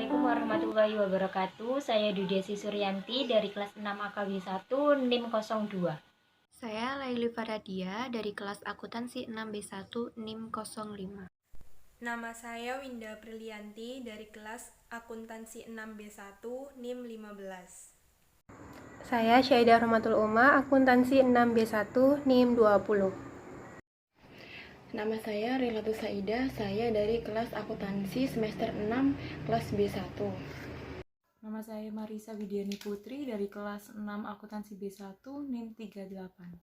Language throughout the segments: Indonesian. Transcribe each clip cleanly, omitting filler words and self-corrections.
Assalamualaikum warahmatullahi wabarakatuh. Saya Dudiasi Suryanti dari kelas 6 AKW 1 NIM 02. Saya Laili Faradia dari kelas akuntansi 6B1 NIM 05. Nama saya Winda Prilianti dari kelas akuntansi 6B1 NIM 15. Saya Syaidah Rahmatul Uma, akuntansi 6B1 NIM 20. Nama saya Relatu Saidah, saya dari kelas akuntansi semester 6 kelas B1. Nama saya Marisa Widiani Putri dari kelas 6 akuntansi B1 NIM 38.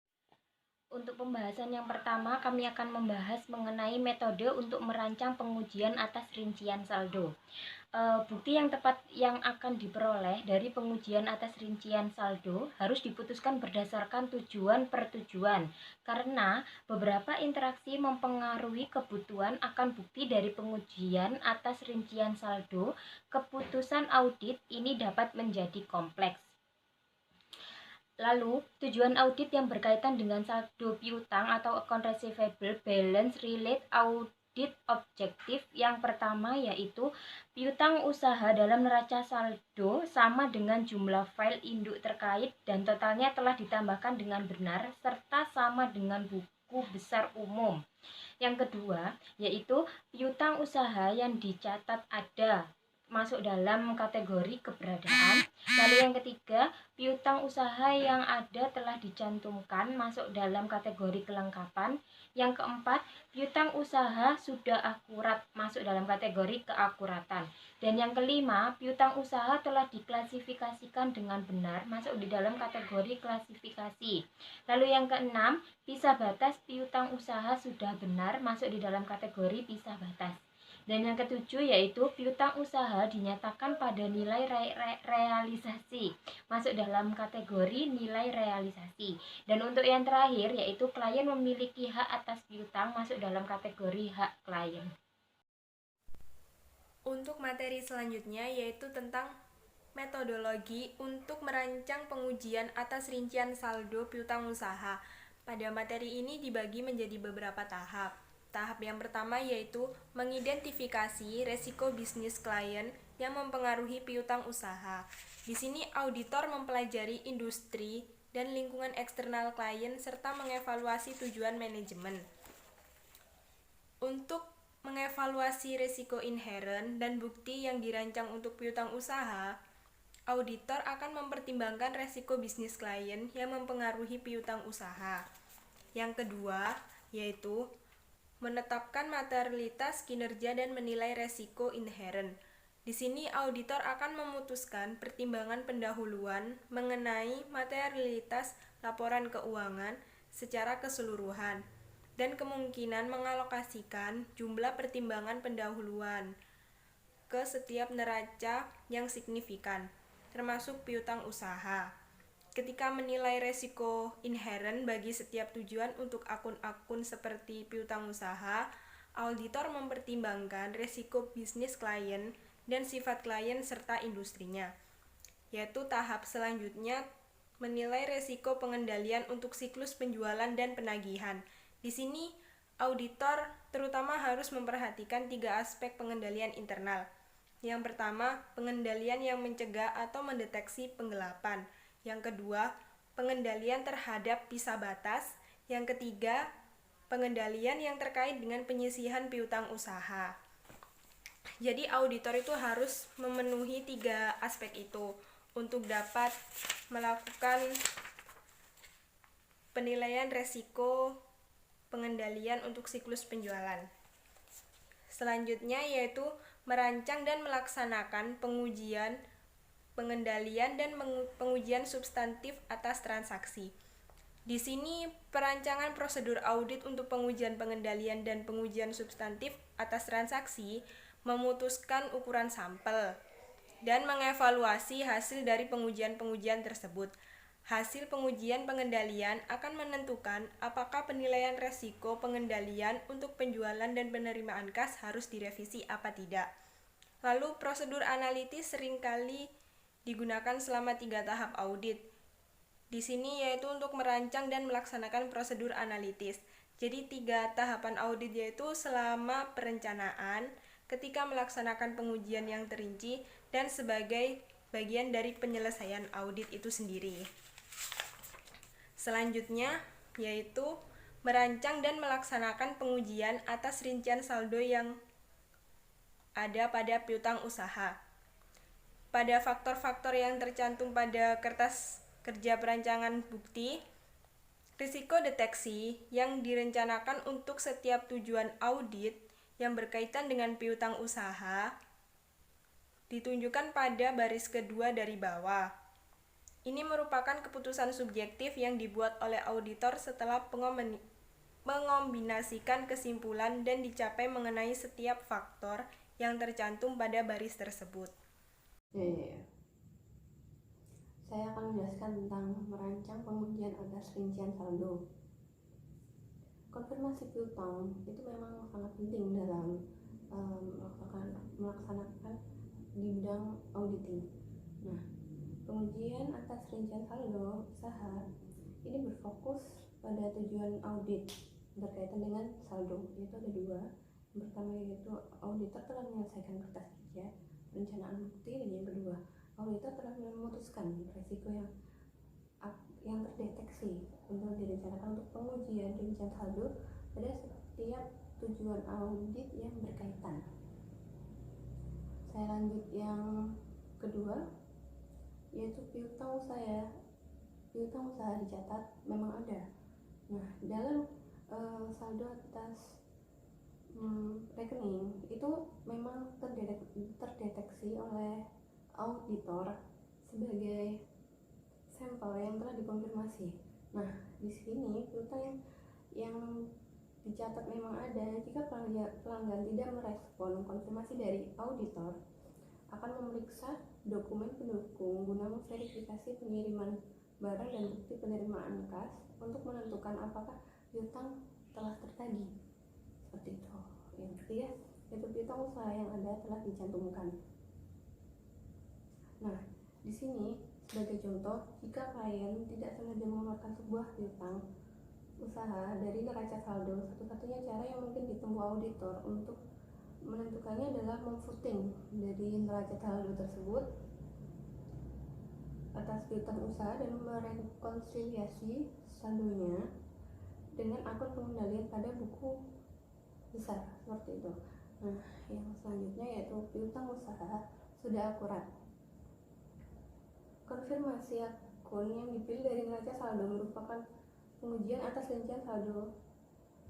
Untuk pembahasan yang pertama, kami akan membahas mengenai metode untuk merancang pengujian atas rincian saldo. Bukti yang tepat yang akan diperoleh dari pengujian atas rincian saldo harus diputuskan berdasarkan tujuan per tujuan, karena beberapa interaksi mempengaruhi kebutuhan akan bukti dari pengujian atas rincian saldo. Keputusan audit ini dapat menjadi kompleks. Lalu, tujuan audit yang berkaitan dengan saldo piutang atau account receivable balance relate audit objektif yang pertama yaitu piutang usaha dalam neraca saldo sama dengan jumlah file induk terkait dan totalnya telah ditambahkan dengan benar serta sama dengan buku besar umum. Yang kedua yaitu piutang usaha yang dicatat ada masuk dalam kategori keberadaan. Lalu yang ketiga, piutang usaha yang ada telah dicantumkan masuk dalam kategori kelengkapan. Yang keempat, piutang usaha sudah akurat masuk dalam kategori keakuratan. Dan yang kelima, piutang usaha telah diklasifikasikan dengan benar masuk di dalam kategori klasifikasi. Lalu yang keenam, pisah batas piutang usaha sudah benar masuk di dalam kategori pisah batas. Dan yang ketujuh yaitu piutang usaha dinyatakan pada nilai realisasi masuk dalam kategori nilai realisasi. Dan untuk yang terakhir yaitu klien memiliki hak atas piutang masuk dalam kategori hak klien. Untuk materi selanjutnya yaitu tentang metodologi untuk merancang pengujian atas rincian saldo piutang usaha. Pada materi ini dibagi menjadi beberapa tahap. Tahap yang pertama yaitu mengidentifikasi resiko bisnis klien yang mempengaruhi piutang usaha. Di sini auditor mempelajari industri dan lingkungan eksternal klien serta mengevaluasi tujuan manajemen. Untuk mengevaluasi resiko inheren dan bukti yang dirancang untuk piutang usaha, auditor akan mempertimbangkan resiko bisnis klien yang mempengaruhi piutang usaha. Yang kedua yaitu menetapkan materialitas kinerja dan menilai resiko inheren. Di sini auditor akan memutuskan pertimbangan pendahuluan mengenai materialitas laporan keuangan secara keseluruhan dan kemungkinan mengalokasikan jumlah pertimbangan pendahuluan ke setiap neraca yang signifikan, termasuk piutang usaha. Ketika menilai resiko inheren bagi setiap tujuan untuk akun-akun seperti piutang usaha, auditor mempertimbangkan resiko bisnis klien dan sifat klien serta industrinya. Yaitu tahap selanjutnya menilai resiko pengendalian untuk siklus penjualan dan penagihan. Di sini auditor terutama harus memperhatikan 3 aspek pengendalian internal. Yang pertama, pengendalian yang mencegah atau mendeteksi penggelapan. Yang kedua, pengendalian terhadap pisah batas. Yang ketiga, pengendalian yang terkait dengan penyisihan piutang usaha. Jadi auditor itu harus memenuhi 3 aspek itu untuk dapat melakukan penilaian resiko pengendalian untuk siklus penjualan. Selanjutnya yaitu merancang dan melaksanakan pengujian pengendalian dan pengujian substantif atas transaksi. Di sini perancangan prosedur audit untuk pengujian pengendalian dan pengujian substantif atas transaksi memutuskan ukuran sampel dan mengevaluasi hasil dari pengujian-pengujian tersebut. Hasil pengujian pengendalian akan menentukan apakah penilaian resiko pengendalian untuk penjualan dan penerimaan kas harus direvisi apa tidak. Lalu prosedur analitis seringkali digunakan selama 3 tahap audit. Di sini yaitu untuk merancang dan melaksanakan prosedur analitis. Jadi 3 tahapan audit yaitu selama perencanaan, ketika melaksanakan pengujian yang terinci dan sebagai bagian dari penyelesaian audit itu sendiri. Selanjutnya yaitu merancang dan melaksanakan pengujian atas rincian saldo yang ada pada piutang usaha. Pada faktor-faktor yang tercantum pada kertas kerja perancangan bukti, risiko deteksi yang direncanakan untuk setiap tujuan audit yang berkaitan dengan piutang usaha ditunjukkan pada baris kedua dari bawah. Ini merupakan keputusan subjektif yang dibuat oleh auditor setelah mengombinasikan kesimpulan dan dicapai mengenai setiap faktor yang tercantum pada baris tersebut. Saya akan menjelaskan tentang merancang pengujian atas rincian saldo. Konfirmasi piutang itu memang sangat penting dalam melaksanakan di bidang auditing. Nah, pengujian atas rincian saldo usaha ini berfokus pada tujuan audit berkaitan dengan saldo, yaitu ada dua. Yang pertama yaitu auditor telah menyelesaikan kertas kerja perencanaan bukti, dan yang kedua auditor telah memutuskan risiko yang terdeteksi untuk direncanakan untuk pengujian rincian saldo pada setiap tujuan audit yang berkaitan. Saya lanjut yang kedua, yaitu piutang usaha. Piutang usaha dicatat memang ada. Nah, dalam saldo atas rekening itu memang terdeteksi oleh auditor sebagai sampel yang telah dikonfirmasi. Nah, di sini piutang yang dicatat memang ada. Jika pelanggan tidak merespon konfirmasi dari auditor, akan memeriksa dokumen pendukung guna memverifikasi pengiriman barang dan bukti penerimaan kas untuk menentukan apakah piutang telah tertagih. Seperti itu. Yang ketiga, yaitu piutang usaha yang ada telah dicantumkan. Nah, di sini sebagai contoh, jika klien tidak sengaja mengeluarkan sebuah piutang usaha dari neraca saldo, satu-satunya cara yang mungkin ditempuh auditor untuk menentukannya adalah memfooting dari neraca saldo tersebut atas piutang usaha dan merekonsiliasi saldonya dengan akun pengendalian pada buku besar, seperti itu. Nah, yang selanjutnya yaitu piutang usaha sudah akurat. Konfirmasi akun yang dipilih dari neraca saldo merupakan pengujian atas rincian saldo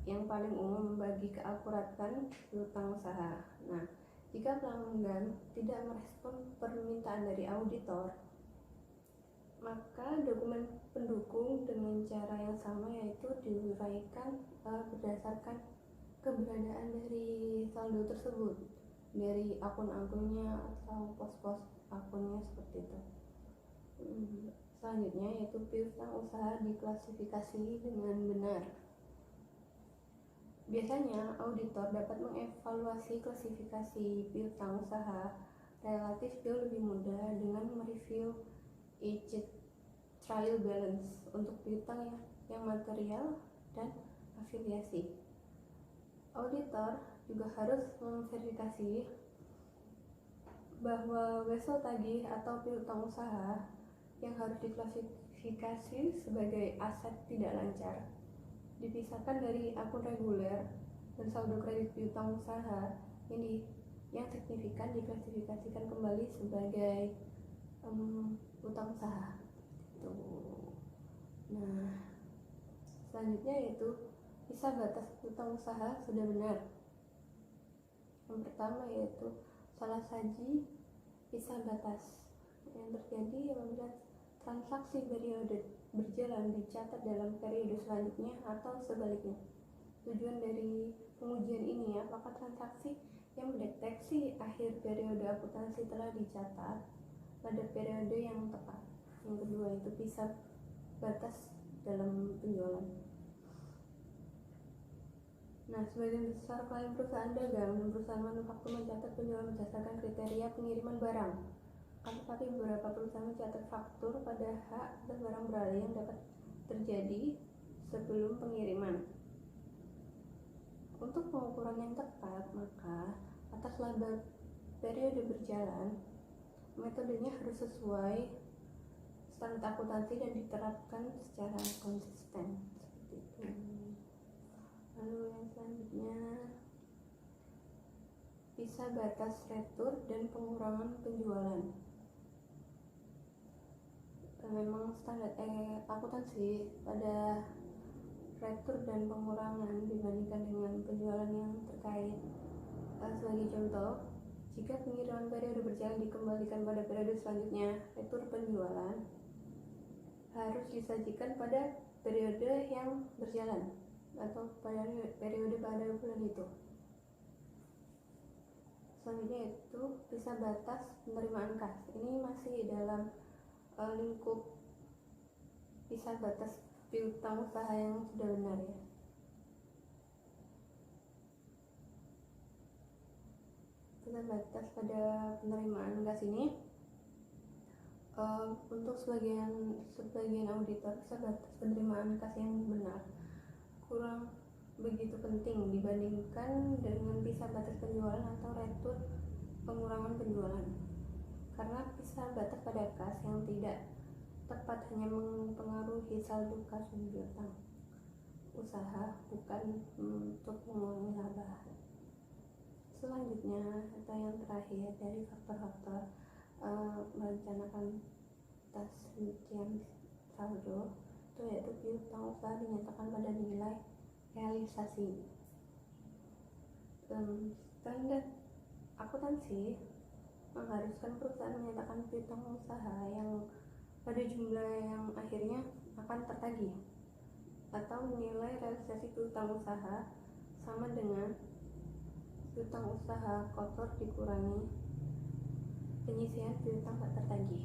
yang paling umum bagi keakuratan piutang usaha. Nah, jika pelanggan tidak merespon permintaan dari auditor, maka dokumen pendukung dengan cara yang sama, yaitu diuraikan berdasarkan keberadaan dari saldo tersebut, dari akun-akunnya atau pos-pos akunnya, seperti itu. Selanjutnya yaitu piutang usaha diklasifikasi dengan benar. Biasanya auditor dapat mengevaluasi klasifikasi piutang usaha relatif jauh lebih mudah dengan mereview each trial balance untuk piutang yang material dan afiliasi. Auditor juga harus memverifikasi bahwa wesel tagih atau piutang usaha yang harus diklasifikasi sebagai aset tidak lancar dipisahkan dari akun reguler dan saldo kredit piutang usaha yang signifikan diklasifikasikan kembali sebagai utang usaha. Nah, selanjutnya yaitu sisa batas utang usaha sudah benar. Yang pertama yaitu salah saji sisa batas yang terjadi apabila transaksi periode berjalan dicatat dalam periode selanjutnya atau sebaliknya. Tujuan dari pengujian ini apakah transaksi yang mendeteksi akhir periode akuntansi telah dicatat pada periode yang tepat. Yang kedua itu sisa batas dalam penjualan. Nah, sebagian besar klien perusahaan dagang dan perusahaan manufaktur mencatat penjualan berdasarkan kriteria pengiriman barang. Tetapi beberapa perusahaan mencatat faktur pada hak atas barang beralih yang dapat terjadi sebelum pengiriman. Untuk pengukuran yang tepat, maka atas laba periode berjalan, metodenya harus sesuai standar akuntansi dan diterapkan secara konsisten seperti itu. Lalu yang selanjutnya, pisah batas retur dan pengurangan penjualan. Memang standar akuntansi pada retur dan pengurangan dibandingkan dengan penjualan yang terkait. Sebagai contoh, jika pengiriman periode berjalan dikembalikan pada periode selanjutnya, retur penjualan harus disajikan pada periode yang berjalan atau pada periode pada bulan itu. Selanjutnya itu pisah batas penerimaan kas. Ini masih dalam lingkup pisah batas piutang usaha yang sudah benar ya. Pisah batas pada penerimaan kas ini untuk sebagian auditor, pisah batas penerimaan kas yang benar kurang begitu penting dibandingkan dengan pisah batas penjualan atau retur pengurangan penjualan, karena pisah batas pada kas yang tidak tepat hanya mempengaruhi saldo kas piutang usaha, bukan untuk mengurangi laba. Selanjutnya atau yang terakhir dari faktor-faktor merencanakan tas rincian saldo itu yaitu piutang usaha dinyatakan pada nilai realisasi. Standar akuntansi mengharuskan perusahaan menyatakan piutang usaha yang pada jumlah yang akhirnya akan tertagih atau nilai realisasi piutang usaha sama dengan piutang usaha kotor dikurangi penyisian piutang tak tertagih.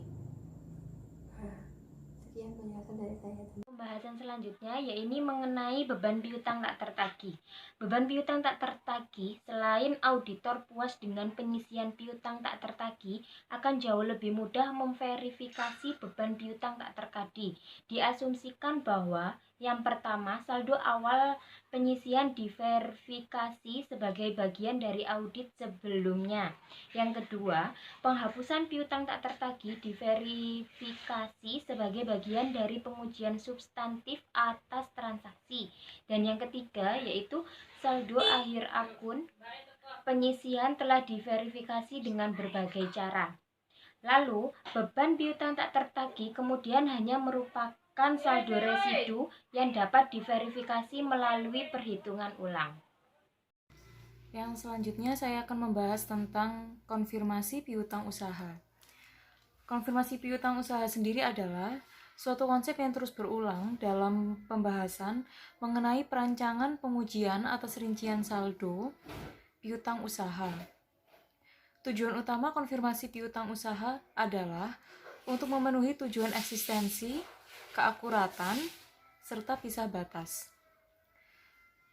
Sekian penjelasan dari saya. Pembahasan selanjutnya yaitu mengenai beban piutang tak tertagih. Beban piutang tak tertagih, selain auditor puas dengan penyisian piutang tak tertagih, akan jauh lebih mudah memverifikasi beban piutang tak tertagih. Diasumsikan bahwa yang pertama, saldo awal penyisian diverifikasi sebagai bagian dari audit sebelumnya. Yang kedua, penghapusan piutang tak tertagih diverifikasi sebagai bagian dari pengujian substantif atas transaksi. Dan yang ketiga yaitu saldo akhir akun penyisian telah diverifikasi dengan berbagai cara. Lalu, beban piutang tak tertagih kemudian hanya merupakan saldo residu yang dapat diverifikasi melalui perhitungan ulang. Yang selanjutnya saya akan membahas tentang konfirmasi piutang usaha. Konfirmasi piutang usaha sendiri adalah suatu konsep yang terus berulang dalam pembahasan mengenai perancangan pengujian atas rincian saldo piutang usaha. Tujuan utama konfirmasi piutang usaha adalah untuk memenuhi tujuan eksistensi, keakuratan, serta pisah batas.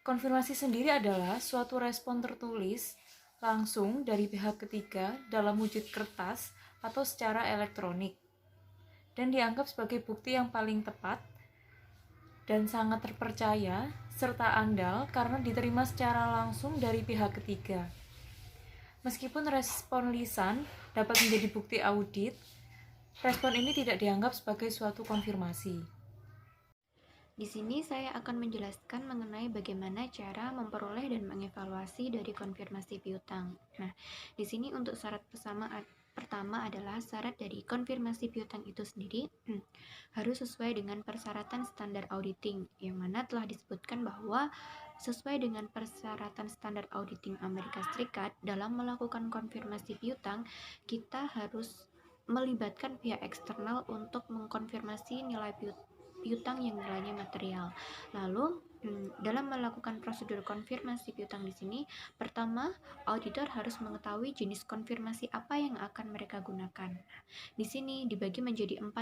Konfirmasi sendiri adalah suatu respon tertulis langsung dari pihak ketiga dalam wujud kertas atau secara elektronik, dan dianggap sebagai bukti yang paling tepat dan sangat terpercaya serta andal karena diterima secara langsung dari pihak ketiga. Meskipun respon lisan dapat menjadi bukti audit, respon ini tidak dianggap sebagai suatu konfirmasi. Di sini saya akan menjelaskan mengenai bagaimana cara memperoleh dan mengevaluasi dari konfirmasi piutang. Nah, di sini untuk syarat pertama adalah syarat dari konfirmasi piutang itu sendiri harus sesuai dengan persyaratan standar auditing, yang mana telah disebutkan bahwa sesuai dengan persyaratan standar auditing Amerika Serikat dalam melakukan konfirmasi piutang, kita harus melibatkan pihak eksternal untuk mengkonfirmasi nilai piutang yang nilainya material. Lalu dalam melakukan prosedur konfirmasi piutang di sini, pertama, auditor harus mengetahui jenis konfirmasi apa yang akan mereka gunakan. Di sini dibagi menjadi 4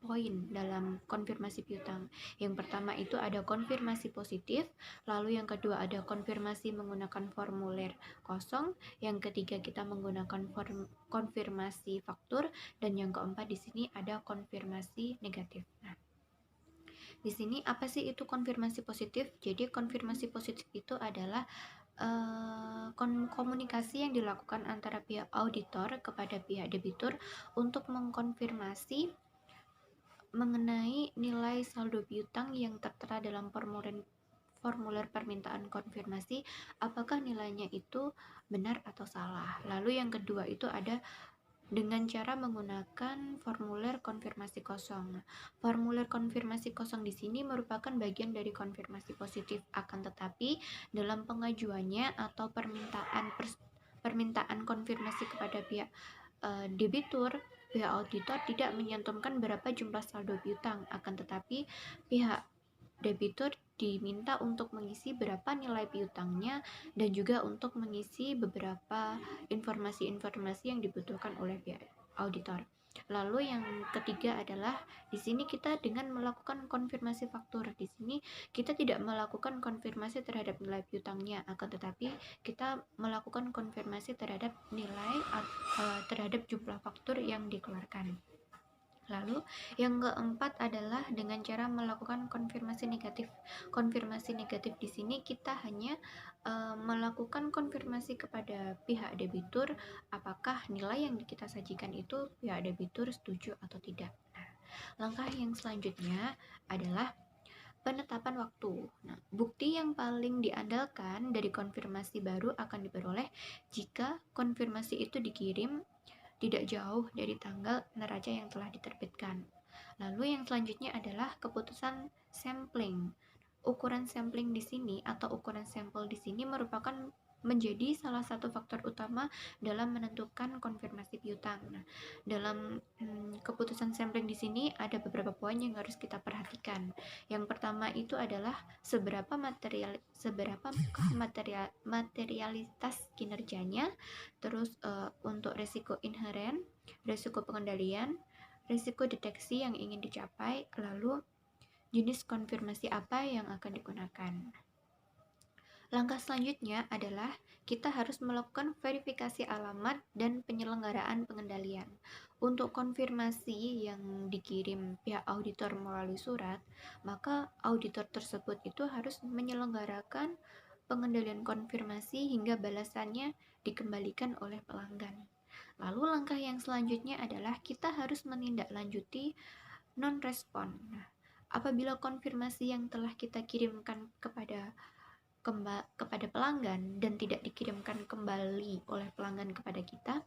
poin dalam konfirmasi piutang. Yang pertama itu ada konfirmasi positif, lalu yang kedua ada konfirmasi menggunakan formulir kosong, yang ketiga kita menggunakan konfirmasi faktur, dan yang keempat di sini ada konfirmasi negatif. Nah, di sini apa sih itu konfirmasi positif? Jadi konfirmasi positif itu adalah komunikasi yang dilakukan antara pihak auditor kepada pihak debitur untuk mengkonfirmasi mengenai nilai saldo piutang yang tertera dalam formulir permintaan konfirmasi, apakah nilainya itu benar atau salah. Lalu yang kedua itu ada dengan cara menggunakan formulir konfirmasi kosong. Formulir konfirmasi kosong di sini merupakan bagian dari konfirmasi positif, akan tetapi dalam pengajuannya atau permintaan konfirmasi kepada pihak debitur, pihak auditor tidak menyantumkan berapa jumlah saldo piutang, akan tetapi pihak debitur diminta untuk mengisi berapa nilai piutangnya dan juga untuk mengisi beberapa informasi-informasi yang dibutuhkan oleh pihak auditor. Lalu yang ketiga adalah di sini kita dengan melakukan konfirmasi faktur. Di sini kita tidak melakukan konfirmasi terhadap nilai piutangnya, akan tetapi kita melakukan konfirmasi terhadap nilai terhadap jumlah faktur yang dikeluarkan. Lalu yang keempat adalah dengan cara melakukan konfirmasi negatif. Konfirmasi negatif di sini kita hanya melakukan konfirmasi kepada pihak debitur apakah nilai yang kita sajikan itu pihak debitur setuju atau tidak. Nah, langkah yang selanjutnya adalah penetapan waktu. Nah, bukti yang paling diandalkan dari konfirmasi baru akan diperoleh jika konfirmasi itu dikirim tidak jauh dari tanggal neraca yang telah diterbitkan. Lalu yang selanjutnya adalah keputusan sampling. Ukuran sampling di sini atau ukuran sampel di sini merupakan menjadi salah satu faktor utama dalam menentukan konfirmasi piutang. Nah, dalam keputusan sampling di sini ada beberapa poin yang harus kita perhatikan. Yang pertama itu adalah seberapa materialitas kinerjanya, terus untuk resiko inheren, resiko pengendalian, resiko deteksi yang ingin dicapai, lalu jenis konfirmasi apa yang akan digunakan. Langkah selanjutnya adalah kita harus melakukan verifikasi alamat dan penyelenggaraan pengendalian. Untuk konfirmasi yang dikirim pihak auditor melalui surat, maka auditor tersebut itu harus menyelenggarakan pengendalian konfirmasi hingga balasannya dikembalikan oleh pelanggan. Lalu langkah yang selanjutnya adalah kita harus menindaklanjuti non-respon. Nah, apabila konfirmasi yang telah kita kirimkan kepada pelanggan dan tidak dikirimkan kembali oleh pelanggan kepada kita,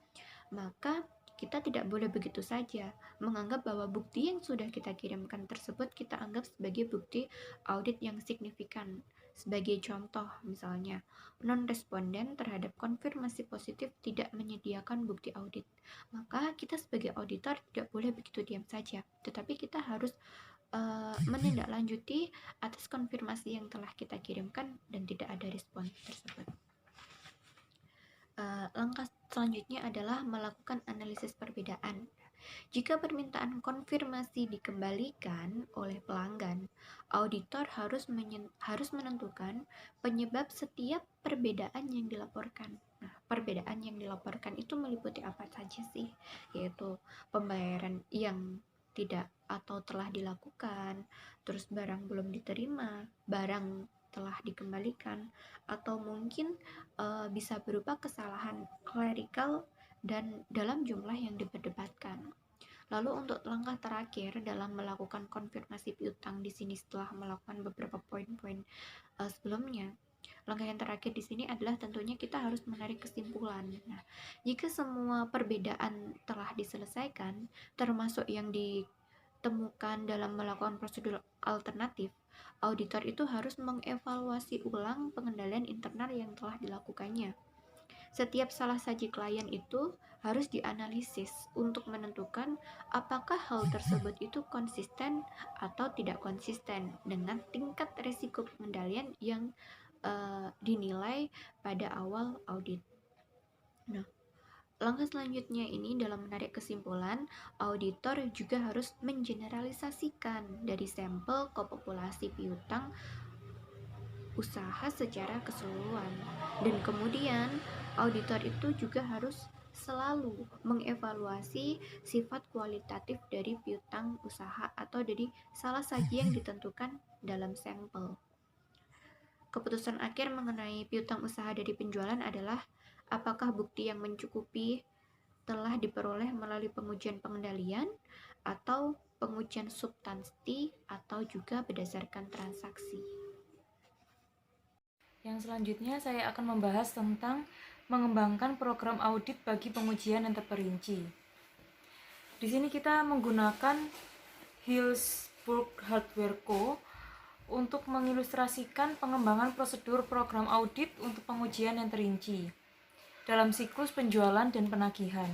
maka kita tidak boleh begitu saja menganggap bahwa bukti yang sudah kita kirimkan tersebut kita anggap sebagai bukti audit yang signifikan. Sebagai contoh, misalnya, non-responden terhadap konfirmasi positif tidak menyediakan bukti audit. Maka kita sebagai auditor tidak boleh begitu diam saja, tetapi kita harus menindaklanjuti atas konfirmasi yang telah kita kirimkan dan tidak ada respon tersebut. Langkah selanjutnya adalah melakukan analisis perbedaan. Jika permintaan konfirmasi dikembalikan oleh pelanggan, auditor harus menentukan penyebab setiap perbedaan yang dilaporkan. Nah, perbedaan yang dilaporkan itu meliputi apa saja sih? Yaitu pembayaran yang tidak atau telah dilakukan, terus barang belum diterima, barang telah dikembalikan, atau mungkin bisa berupa kesalahan klerikal dan dalam jumlah yang diperdebatkan. Lalu untuk langkah terakhir dalam melakukan konfirmasi piutang di sini setelah melakukan beberapa poin-poin sebelumnya, langkah yang terakhir di sini adalah tentunya kita harus menarik kesimpulan. Nah, jika semua perbedaan telah diselesaikan, termasuk yang ditemukan dalam melakukan prosedur alternatif, auditor itu harus mengevaluasi ulang pengendalian internal yang telah dilakukannya. Setiap salah saji klien itu harus dianalisis untuk menentukan apakah hal tersebut itu konsisten atau tidak konsisten dengan tingkat risiko pengendalian yang dinilai pada awal audit. Nah, langkah selanjutnya ini dalam menarik kesimpulan, auditor juga harus mengeneralisasikan dari sampel ke populasi piutang usaha secara keseluruhan. Dan kemudian, auditor itu juga harus selalu mengevaluasi sifat kualitatif dari piutang usaha atau dari salah saji yang ditentukan dalam sampel. keputusan akhir mengenai piutang usaha dari penjualan adalah apakah bukti yang mencukupi telah diperoleh melalui pengujian pengendalian atau pengujian substansi atau juga berdasarkan transaksi. Yang selanjutnya saya akan membahas tentang mengembangkan program audit bagi pengujian yang terperinci. Di sini kita menggunakan Hillsburg Hardware Co. untuk mengilustrasikan pengembangan prosedur program audit untuk pengujian yang terinci dalam siklus penjualan dan penagihan.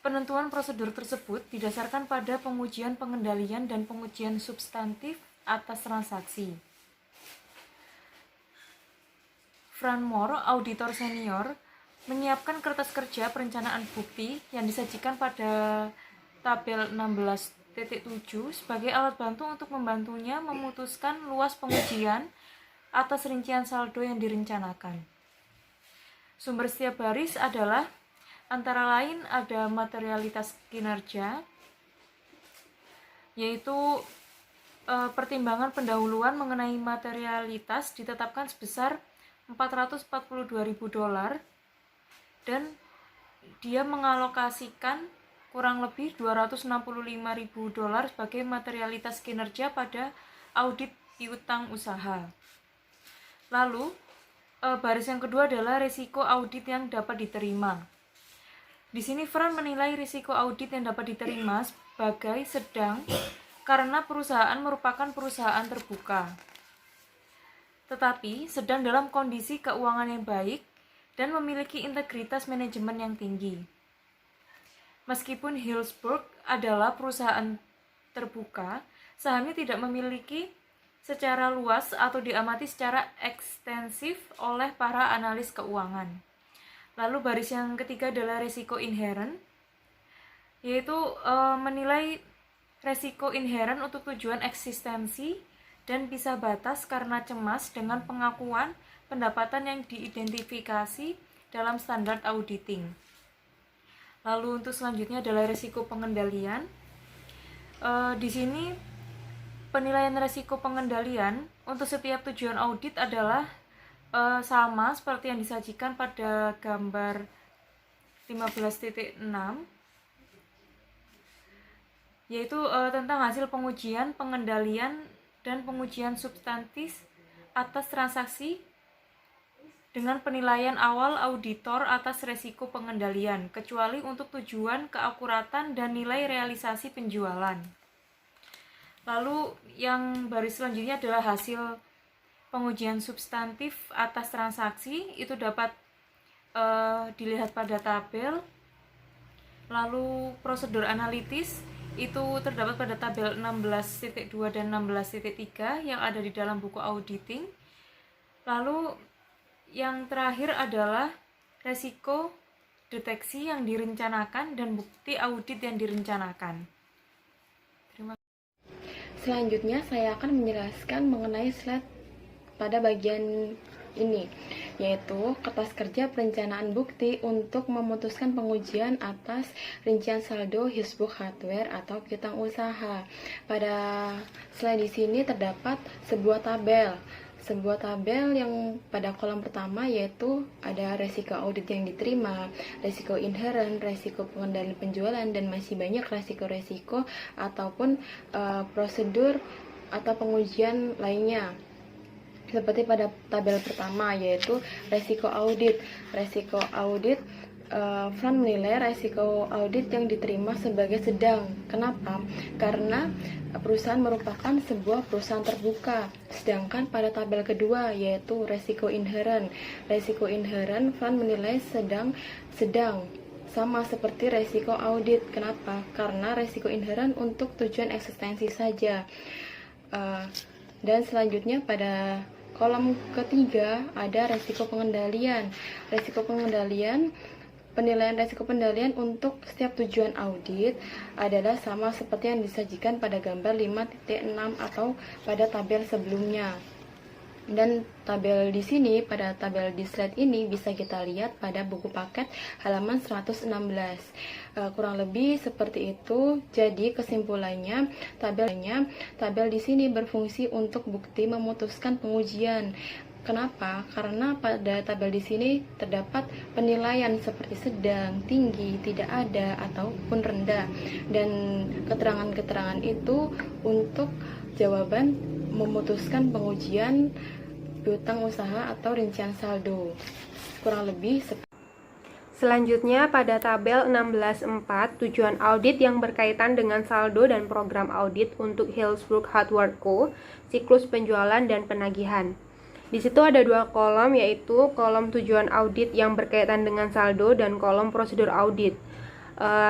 Penentuan prosedur tersebut didasarkan pada pengujian pengendalian dan pengujian substantif atas transaksi. Fran Moore, auditor senior, menyiapkan kertas kerja perencanaan bukti yang disajikan pada tabel 16.7 sebagai alat bantu untuk membantunya memutuskan luas pengujian atas rincian saldo yang direncanakan. Sumber setiap baris adalah antara lain ada materialitas kinerja, yaitu pertimbangan pendahuluan mengenai materialitas ditetapkan sebesar $442.000 dan dia mengalokasikan kurang lebih $265.000 sebagai materialitas kinerja pada audit piutang usaha. Lalu, baris yang kedua adalah risiko audit yang dapat diterima. Di sini Fran menilai risiko audit yang dapat diterima sebagai sedang karena perusahaan merupakan perusahaan terbuka, tetapi sedang dalam kondisi keuangan yang baik dan memiliki integritas manajemen yang tinggi. Meskipun Hillsburg adalah perusahaan terbuka, sahamnya tidak memiliki secara luas atau diamati secara ekstensif oleh para analis keuangan. Lalu baris yang ketiga adalah risiko inherent, yaitu menilai risiko inherent untuk tujuan eksistensi dan bisa batas karena cemas dengan pengakuan pendapatan yang diidentifikasi dalam standar auditing. Lalu untuk selanjutnya adalah risiko pengendalian. Di sini penilaian risiko pengendalian untuk setiap tujuan audit adalah sama seperti yang disajikan pada gambar 15.6, yaitu tentang hasil pengujian, pengendalian, dan pengujian substantif atas transaksi dengan penilaian awal auditor atas risiko pengendalian, kecuali untuk tujuan keakuratan dan nilai realisasi penjualan. Lalu yang baris selanjutnya adalah hasil pengujian substantif atas transaksi, itu dapat dilihat pada tabel. Lalu prosedur analitis itu terdapat pada tabel 16.2 dan 16.3 yang ada di dalam buku auditing. Lalu yang terakhir adalah resiko deteksi yang direncanakan dan bukti audit yang direncanakan. Selanjutnya saya akan menjelaskan mengenai slide pada bagian ini, yaitu kertas kerja perencanaan bukti untuk memutuskan pengujian atas rincian saldo Hillsburg Hardware atau piutang usaha. Pada slide di sini terdapat sebuah tabel yang pada kolom pertama yaitu ada resiko audit yang diterima, resiko inherent, resiko pengendalian penjualan, dan masih banyak resiko-resiko ataupun prosedur atau pengujian lainnya. Seperti pada tabel pertama yaitu resiko audit. Fran menilai resiko audit yang diterima sebagai sedang. Kenapa? Karena perusahaan merupakan sebuah perusahaan terbuka. Sedangkan pada tabel kedua yaitu resiko inherent. Resiko inherent Fran menilai sedang sama seperti resiko audit. Kenapa? Karena resiko inherent untuk tujuan eksistensi saja. Dan selanjutnya pada kolom ketiga ada resiko pengendalian. Penilaian resiko pengendalian untuk setiap tujuan audit adalah sama seperti yang disajikan pada gambar 5.6 atau pada tabel sebelumnya. Dan tabel di sini, pada tabel di slide ini bisa kita lihat pada buku paket halaman 116. Kurang lebih seperti itu. Jadi kesimpulannya, tabel di sini berfungsi untuk bukti memutuskan pengujian. Kenapa? Karena pada tabel di sini terdapat penilaian seperti sedang, tinggi, tidak ada, ataupun rendah. Dan keterangan-keterangan itu untuk jawaban memutuskan pengujian piutang usaha atau rincian saldo. Kurang lebih Selanjutnya pada tabel 16.4 tujuan audit yang berkaitan dengan saldo dan program audit untuk Hillsbrook Hardware Co, siklus penjualan dan penagihan. Di situ ada dua kolom, yaitu kolom tujuan audit yang berkaitan dengan saldo dan kolom prosedur audit.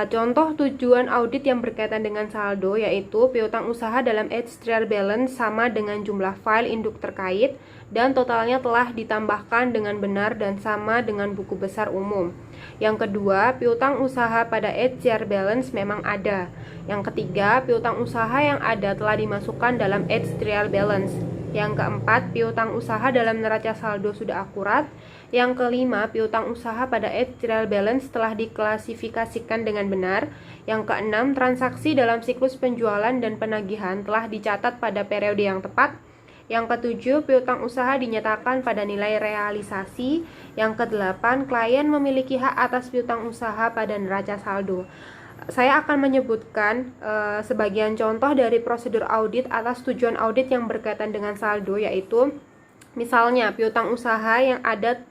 Contoh tujuan audit yang berkaitan dengan saldo yaitu piutang usaha dalam edge trial balance sama dengan jumlah file induk terkait dan totalnya telah ditambahkan dengan benar dan sama dengan buku besar umum. Yang kedua, piutang usaha pada edge trial balance memang ada. Yang ketiga, piutang usaha yang ada telah dimasukkan dalam edge trial balance. Yang keempat, piutang usaha dalam neraca saldo sudah akurat. Yang kelima, piutang usaha pada edge trial balance telah diklasifikasikan dengan benar. Yang keenam, transaksi dalam siklus penjualan dan penagihan telah dicatat pada periode yang tepat. Yang ketujuh, piutang usaha dinyatakan pada nilai realisasi. Yang kedelapan, klien memiliki hak atas piutang usaha pada neraca saldo. Saya akan menyebutkan sebagian contoh dari prosedur audit atas tujuan audit yang berkaitan dengan saldo, yaitu misalnya piutang usaha yang ada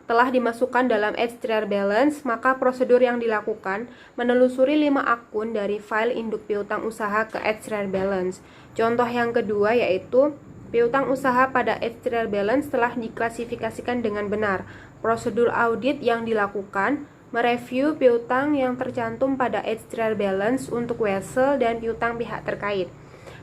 telah dimasukkan dalam edge trial balance, maka prosedur yang dilakukan menelusuri 5 akun dari file induk piutang usaha ke edge trial balance. Contoh yang kedua yaitu piutang usaha pada edge trial balance telah diklasifikasikan dengan benar. Prosedur audit yang dilakukan mereview piutang yang tercantum pada edge trial balance untuk wesel dan piutang pihak terkait,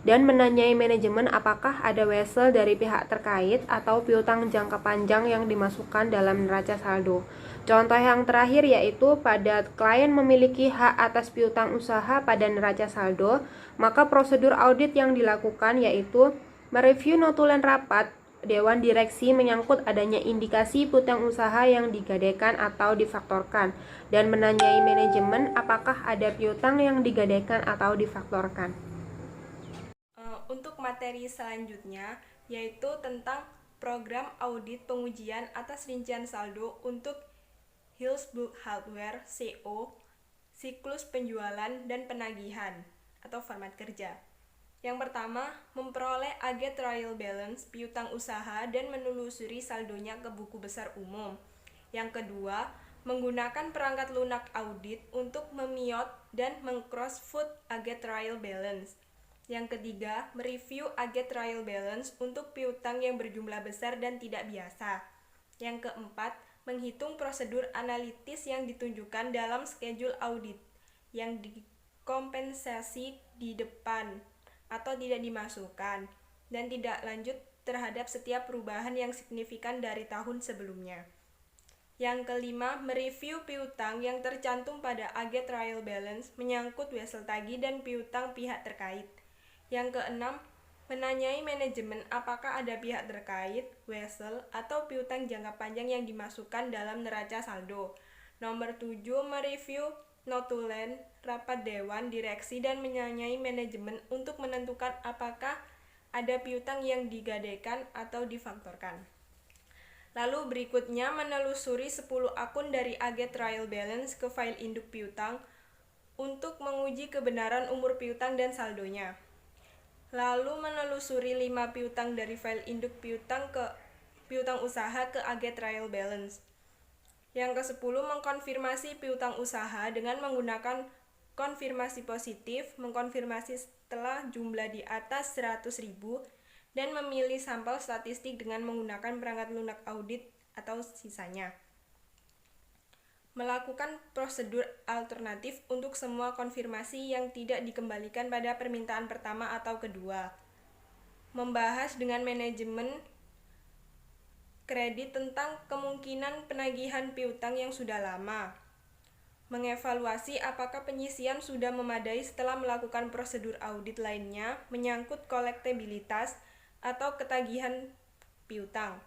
dan menanyai manajemen apakah ada wesel dari pihak terkait atau piutang jangka panjang yang dimasukkan dalam neraca saldo. Contoh yang terakhir yaitu pada klien memiliki hak atas piutang usaha pada neraca saldo, maka prosedur audit yang dilakukan yaitu mereview notulen rapat Dewan Direksi menyangkut adanya indikasi piutang usaha yang digadaikan atau difaktorkan, dan menanyai manajemen apakah ada piutang yang digadaikan atau difaktorkan. Untuk materi selanjutnya yaitu tentang program audit pengujian atas rincian saldo untuk Hillsbrook Hardware CO, siklus penjualan dan penagihan atau format kerja. Yang pertama, memperoleh AG trial balance piutang usaha dan menelusuri saldonya ke buku besar umum. Yang kedua, menggunakan perangkat lunak audit untuk memiot dan meng-cross-vote AG trial balance. Yang ketiga, mereview AG trial balance untuk piutang yang berjumlah besar dan tidak biasa. Yang keempat, menghitung prosedur analitis yang ditunjukkan dalam schedule audit yang dikompensasi di depan atau tidak dimasukkan dan tidak lanjut terhadap setiap perubahan yang signifikan dari tahun sebelumnya. Yang kelima, mereview piutang yang tercantum pada AG trial balance menyangkut wesel tagih dan piutang pihak terkait. Yang keenam, menanyai manajemen apakah ada pihak terkait, wesel, atau piutang jangka panjang yang dimasukkan dalam neraca saldo. Nomor 7, mereview notulen rapat Dewan Direksi dan menanyai manajemen untuk menentukan apakah ada piutang yang digadaikan atau difaktorkan. Lalu berikutnya menelusuri 10 akun dari AG trial balance ke file induk piutang untuk menguji kebenaran umur piutang dan saldonya. Lalu menelusuri 5 piutang dari file induk piutang ke piutang usaha ke AG trial balance. Yang ke-10, mengkonfirmasi piutang usaha dengan menggunakan konfirmasi positif, mengkonfirmasi setelah jumlah di atas 100.000, dan memilih sampel statistik dengan menggunakan perangkat lunak audit atau sisanya. Melakukan prosedur alternatif untuk semua konfirmasi yang tidak dikembalikan pada permintaan pertama atau kedua. Membahas dengan manajemen kredit tentang kemungkinan penagihan piutang yang sudah lama. Mengevaluasi apakah penyisian sudah memadai setelah melakukan prosedur audit lainnya menyangkut kolektabilitas atau ketagihan piutang.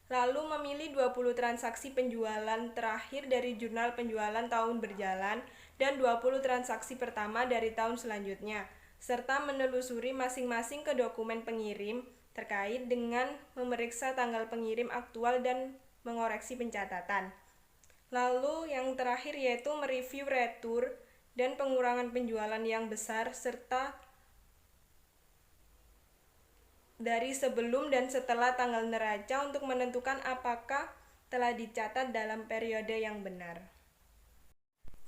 Lalu memilih 20 transaksi penjualan terakhir dari jurnal penjualan tahun berjalan dan 20 transaksi pertama dari tahun selanjutnya, serta menelusuri masing-masing ke dokumen pengirim terkait dengan memeriksa tanggal pengirim aktual dan mengoreksi pencatatan. Lalu yang terakhir yaitu mereview retur dan pengurangan penjualan yang besar serta dari sebelum dan setelah tanggal neraca untuk menentukan apakah telah dicatat dalam periode yang benar.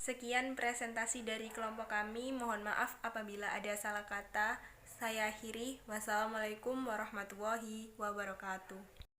Sekian presentasi dari kelompok kami. Mohon maaf apabila ada salah kata. Saya akhiri. Wassalamualaikum warahmatullahi wabarakatuh.